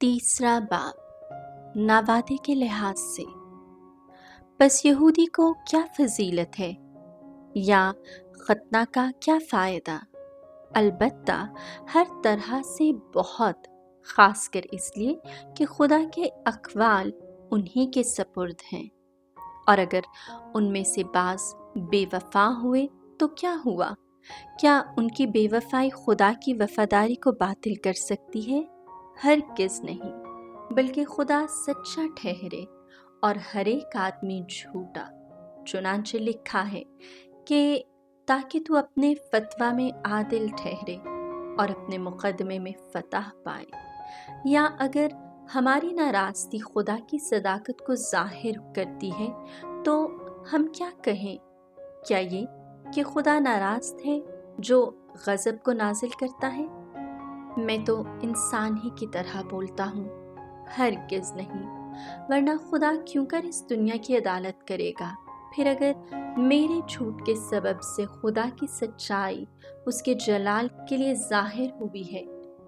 तीसरा बाब नावादे के लिहाज से। बस यहूदी को क्या फजीलत है या खतना का क्या फ़ायदा? अलबत्ता हर तरह से बहुत, ख़ासकर इसलिए कि खुदा के अक़वाल उन्हीं के सपुर्द हैं, और अगर उनमें से बाज़ बेवफ़ा हुए तो क्या हुआ? क्या उनकी बेवफ़ाई खुदा की वफ़ादारी को बातिल कर सकती है? हरगिज़ नहीं, बल्कि खुदा सच्चा ठहरे और हर एक आदमी झूठा। चुनांचे लिखा है कि ताकि तू अपने फतवा में आदिल ठहरे और अपने मुकदमे में फतह पाए। या अगर हमारी नाराज़गी खुदा की सदाकत को ज़ाहिर करती है तो हम क्या कहें? क्या ये कि खुदा नाराज़ है जो गज़ब को नाजिल करता है? मैं तो इंसान ही की तरह बोलता हूँ, हरगिज़ नहीं, वरना खुदा क्यों कर इस दुनिया की अदालत करेगा? फिर अगर मेरे झूठ के सबब से खुदा की सच्चाई उसके जलाल के लिए ज़ाहिर हुई है,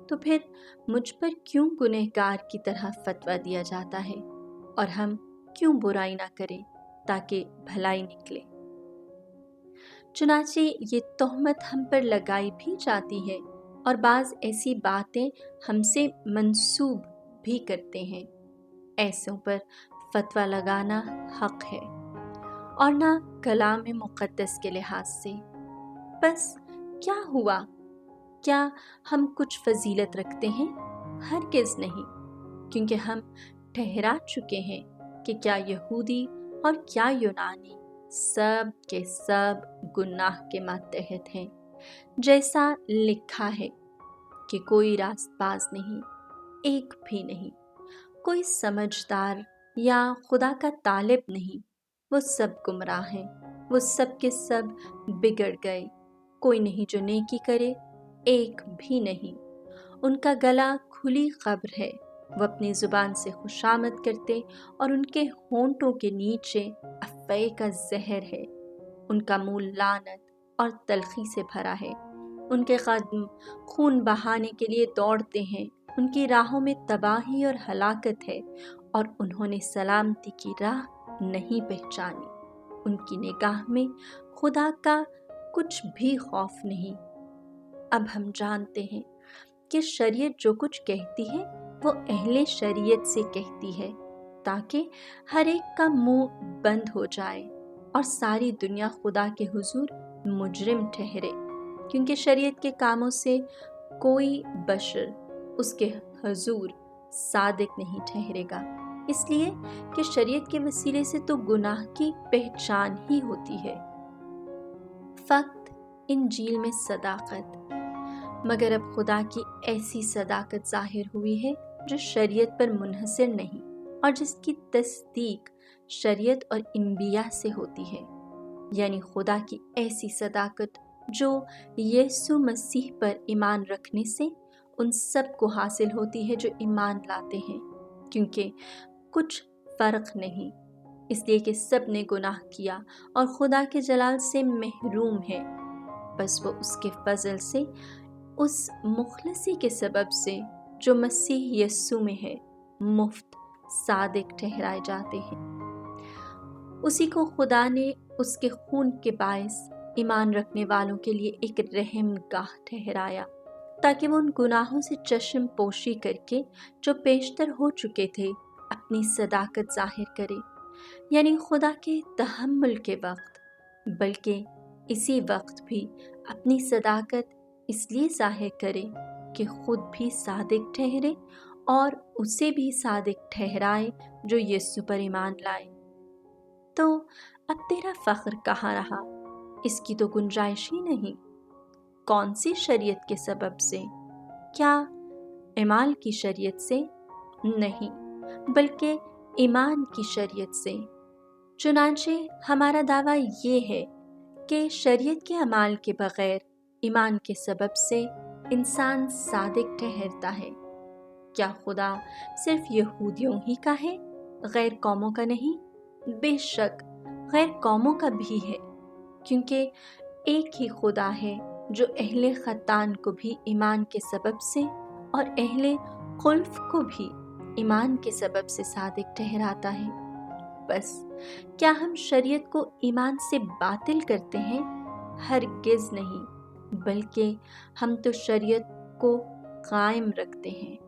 तो फिर मुझ पर क्यों गुनहगार की तरह फतवा दिया जाता है, और हम क्यों बुराई ना करें ताकि भलाई निकले? चुनांचे ये तोहमत हम पर लगाई भी जाती है और बाज़ ऐसी बातें हमसे मंसूब भी करते हैं। ऐसों पर फतवा लगाना हक है, और ना कलाम मुक़द्दस के लिहाज से। बस क्या हुआ? क्या हम कुछ फजीलत रखते हैं? हरगिज़ नहीं, क्योंकि हम ठहरा चुके हैं कि क्या यहूदी और क्या यूनानी सब के सब गुनाह के मातहत हैं। जैसा लिखा है कि कोई रास्तबाज नहीं, एक भी नहीं, कोई समझदार या खुदा का तालिब नहीं, वो सब गुमराह हैं, वो सब के सब बिगड़ गए। कोई नहीं जो नेकी करे, एक भी नहीं। उनका गला खुली कब्र है, वो अपनी ज़ुबान से खुशामद करते और उनके होंठों के नीचे अफ़े का जहर है। उनका मुँह लानत और तलखी से भरा है। उनके कदम खून बहाने के लिए दौड़ते हैं। उनकी राहों में तबाही और हलाकत है, और उन्होंने सलामती की राह नहीं पहचानी। उनकी निगाह में खुदा का कुछ भी खौफ नहीं। अब हम जानते हैं कि शरीयत जो कुछ कहती है वो अहले शरीयत से कहती है, ताकि हर एक का मुंह बंद हो जाए और सारी दुनिया खुदा के हुजूर मुजरिम ठहरे, क्योंकि शरीयत के कामों से कोई बशर उसके हुजूर सादिक नहीं ठहरेगा, इसलिए कि शरीयत के वसीले से तो गुनाह की पहचान ही होती है। फ़क़्त इंजील में सदाकत, मगर अब खुदा की ऐसी सदाकत ज़ाहिर हुई है जो शरीयत पर मुनहसर नहीं, और जिसकी तस्दीक शरीयत और इंबिया से होती है, यानी खुदा की ऐसी सदाकत जो यीशु मसीह पर ईमान रखने से उन सब को हासिल होती है जो ईमान लाते हैं, क्योंकि कुछ फ़र्क नहीं, इसलिए कि सब ने गुनाह किया और खुदा के जलाल से महरूम है। बस वो उसके फजल से, उस मुखलसी के सबब से जो मसीह यस्सु में है, मुफ्त सादिक ठहराए जाते हैं। उसी को खुदा ने उसके खून के बायस ईमान रखने वालों के लिए एक रहमगाह ठहराया, ताकि वो उन गुनाहों से चश्म पोशी करके जो पेशतर हो चुके थे अपनी सदाकत ज़ाहिर करे, यानी खुदा के तहम्मुल के वक्त, बल्कि इसी वक्त भी अपनी सदाकत इसलिए ज़ाहिर करे कि खुद भी सादिक ठहरे और उसे भी सादिक ठहराए जो यीशु पर ईमान लाए। तो अब तेरा फ़ख्र कहाँ रहा? इसकी तो गुंजाइश ही नहीं। कौन सी शरीयत के सबब से? क्या ईमान की शरीयत से? नहीं, बल्कि ईमान की शरीयत से। चुनांचे हमारा दावा ये है कि शरीयत के अमाल के बग़ैर ईमान के सबब से इंसान सादिक ठहरता है। क्या खुदा सिर्फ यहूदियों ही का है, गैर कौमों का नहीं? बेशक गैर कौमों का भी है, क्योंकि एक ही खुदा है जो अहले खतान को भी ईमान के सबब से और अहले खुल्फ को भी ایمان کے سبب سے صادق ٹھہراتا ہے۔ بس کیا ہم شریعت کو ایمان سے باطل کرتے ہیں؟ ہرگز نہیں، بلکہ ہم تو شریعت کو قائم رکھتے ہیں۔